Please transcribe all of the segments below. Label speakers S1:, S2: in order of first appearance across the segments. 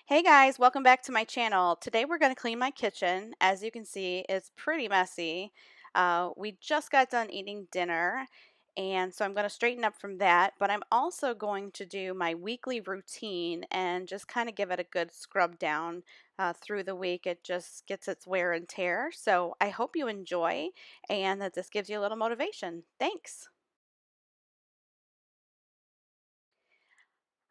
S1: Hey guys, welcome back to my channel. Today we're going to clean my kitchen. As you can see, it's pretty messy. We just got done eating dinner, and so I'm going to straighten up from that, but I'm also going to do my weekly routine and just kind of give it a good scrub down through the week. It just gets its wear and tear. So I hope you enjoy and that this gives you a little motivation. Thanks.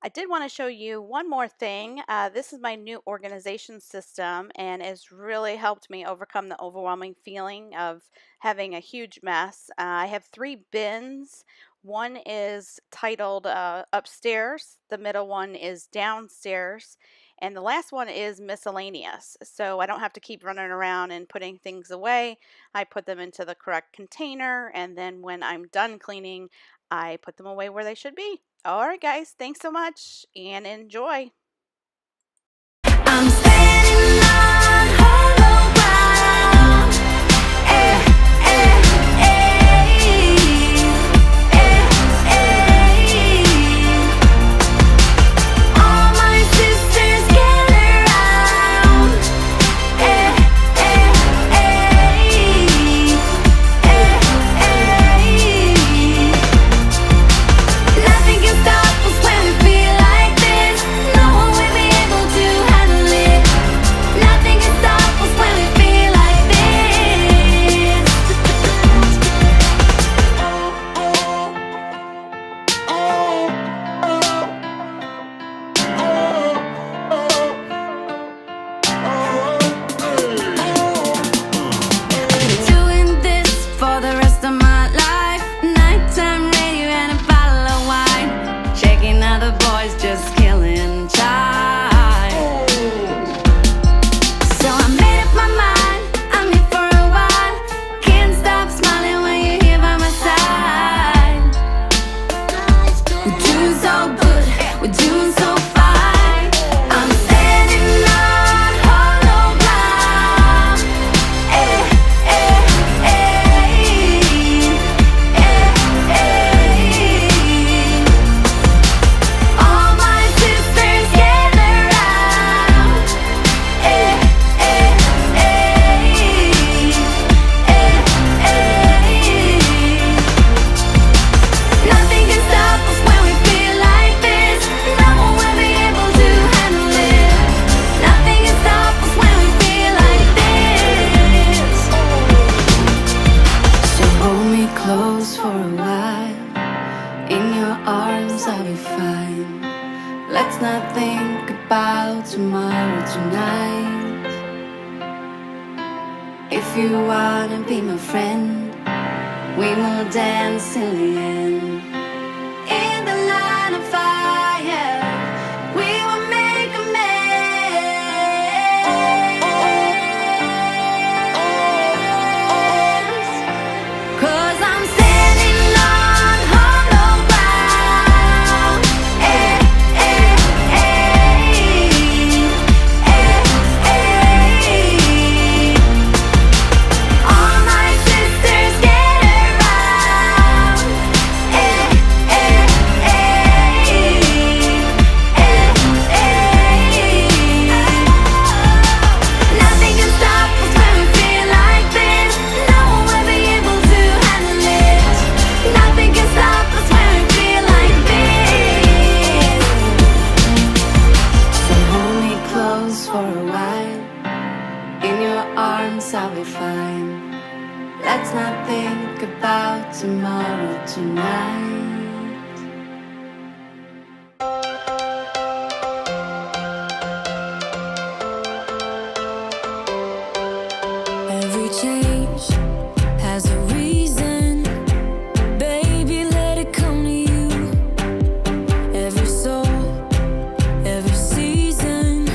S1: I did want to show you one more thing. This is my new organization system, and it's really helped me overcome the overwhelming feeling of having a huge mess. I have three bins. One is titled upstairs, the middle one is downstairs, and the last one is miscellaneous. So I don't have to keep running around and putting things away. I put them into the correct container, and then when I'm done cleaning, I put them away where they should be. All right, guys, thanks so much and enjoy.
S2: I'm standing on hollow ground. Eh, eh, All my sisters gather round. Nothing can stop us when we feel like this. No one will be able to handle it. Nothing can stop us when we feel like this. Doing this for the rest of my life. Nighttime radio and a bottle of wine. Checking other boys just killing time. So I made up my mind, I'm here for a while. Can't stop smiling when you're here by my side. We're doing so good, we're doing so fine. I'm standing on hollow ground. All my sisters gather round. Nothing can stop us when we feel like this. No one will be able to handle it. Nothing can stop us when we feel like this. So hold me close for a while. In your arms I'll be fine. Let's not think about tomorrow tonight. If you wanna be my friend, we will dance till the end. In the line of fire, we will make amends. 'Cause I'm standing on hollow ground. All my sisters gather round. Nothing can stop us when we feel like this. No one will be able to handle it. Nothing can stop us when we feel like this. So hold me close for a while. In your arms I'll be fine. Let's not think about tomorrow tonight. Every change has a reason. Baby, let it come to you. Every soul, every season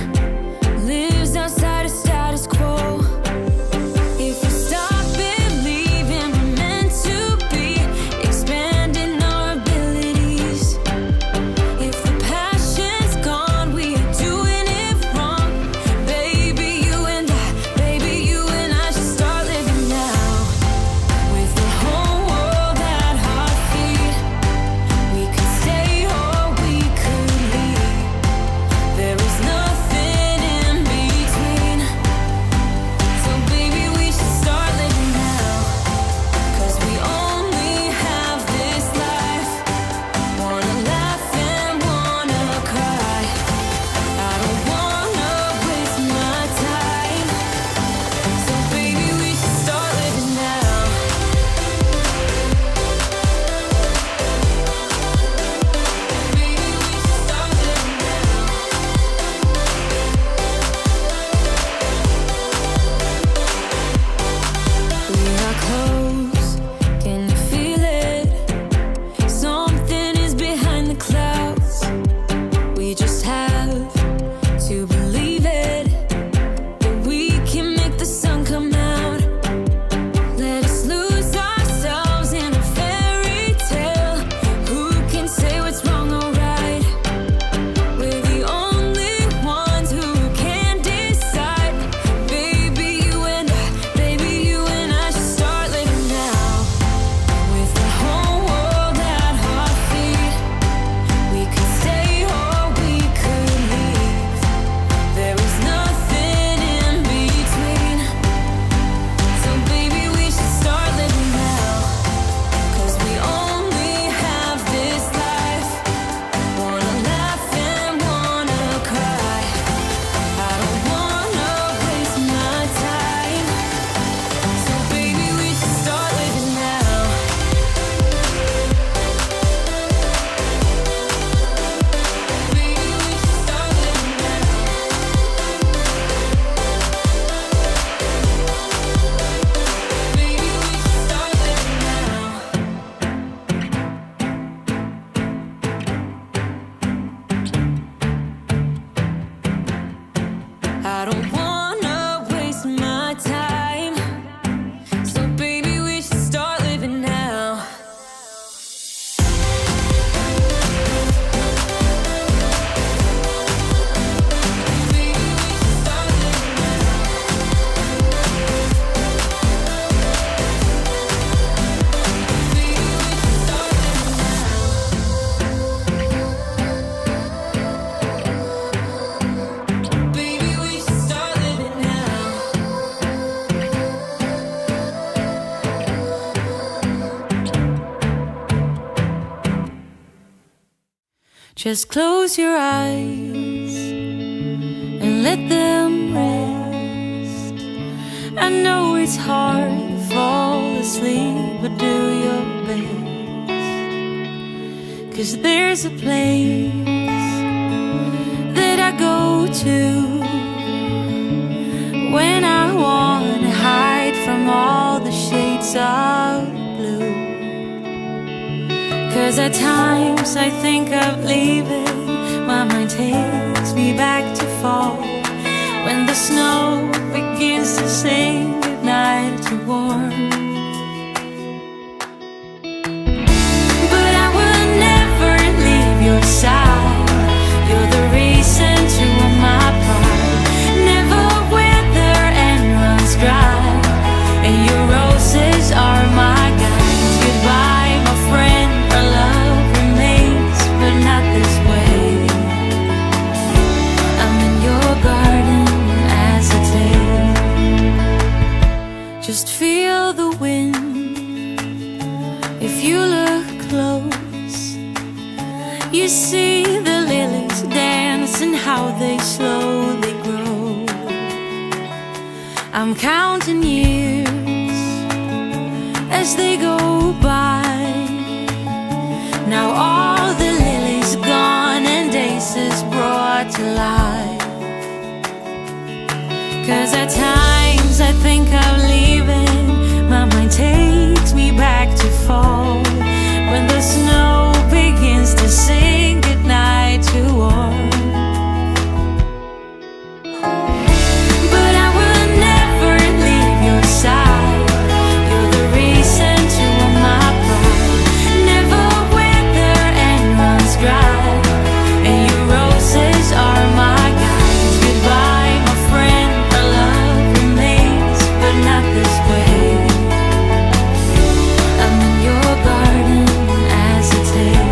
S2: lives outside of status quo. If you stop believing we're meant to be, expanding our abilities. If the passion's gone, we are doing it wrong. Baby, you and I should start living now. Just close your eyes and let them rest. I know it's hard to fall asleep, but do your best. 'Cause there's a place that I go to when I wanna hide from all the shades of blue. 'Cause at times I think of leaving, my mind takes me back to fall, when the snow begins to sing goodnight to warm. But I will never leave your side. You're the reason to all my pride. Never wither and runs dry, and your roses are my guides. Goodbye, my friend, our love remains, but not this way. I'm in your garden as I take. Just feel the wind. If you look close, you see the lilies dance and how they slowly grow. I'm counting years as they go by. Now all the lilies gone and days is brought to life. 'Cause at times I think of leaving, my mind takes me back to fall, when the snow begins to sing goodnight to warm. But I will never leave your side. You're the reason to all my pride. Never wither and runs dry, and your roses are my guides. Goodbye, my friend, our love remains, but not this way. I'm in your garden as I take.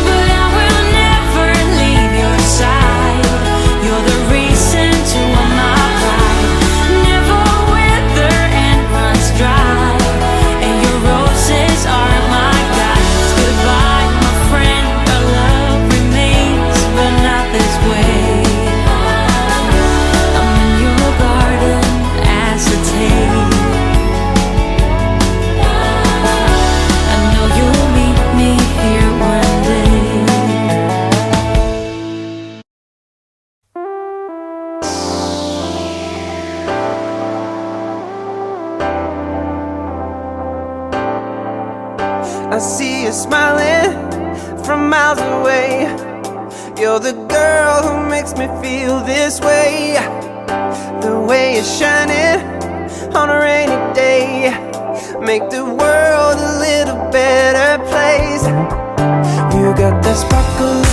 S2: But I will never leave your side. You're the reason to all my pride. Never wither and runs dry, and your roses are my guides. Goodbye, my friend, our love remains, but not this way. I'm in your garden as I take. I know you'll meet me here one day.
S3: I see you smiling from miles away. You're the girl who makes me feel this way. The way you're shining on a rainy day, make the world a little better place. You got that sparkle